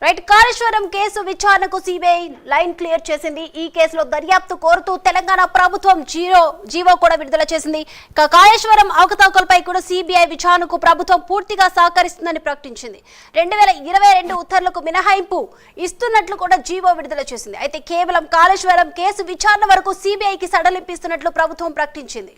Right Kaleshwaram case విచారణకు CBI line clear చేసింది. ఈ కేసులో దర్యాప్తు కోరుతూ తెలంగాణ ప్రభుత్వం జీవో కూడా విడుదల చేసింది. ఇక కాళేశ్వరం అవకతవకలపై కూడా సిబిఐ విచారణకు ప్రభుత్వం పూర్తిగా సహకరిస్తుందని ప్రకటించింది. 2022 ఉత్తర్వులకు మినహాయింపు ఇస్తున్నట్లు కూడా జీవో విడుదల చేసింది. అయితే కేవలం కాళేశ్వరం కేసు విచారణ వరకు సిబిఐకి సడలింపిస్తున్నట్లు ప్రభుత్వం ప్రకటించింది.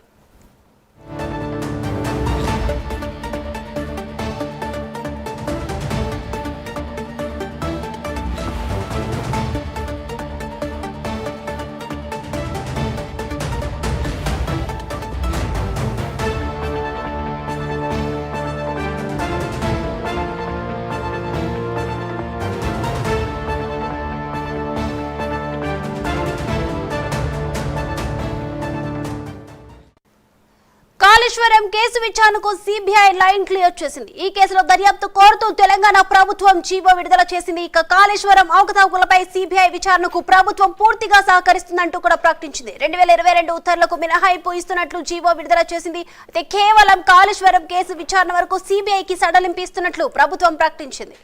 కాళేశ్వరం కేసు విచారణకు సిబిఐ లైన్ క్లియర్ చేసింది. ఈ కేసులో దర్యాప్తు కోరుతూ తెలంగాణ ప్రభుత్వం జీవో విడుదల చేసింది. ఇక కాళేశ్వరం అవకతవకలపై సిబిఐ విచారణకు ప్రభుత్వం పూర్తిగా సహకరిస్తుందంటూ కూడా ప్రకటించింది. 2022 ఉత్తర్వులకు మినహాయింపు ఇస్తున్నట్లు జీవో విడుదల చేసింది. అయితే కేవలం కాళేశ్వరం కేసు విచారణ వరకు సిబిఐకి సడలింపు ఇస్తున్నట్లు ప్రభుత్వం ప్రకటించింది.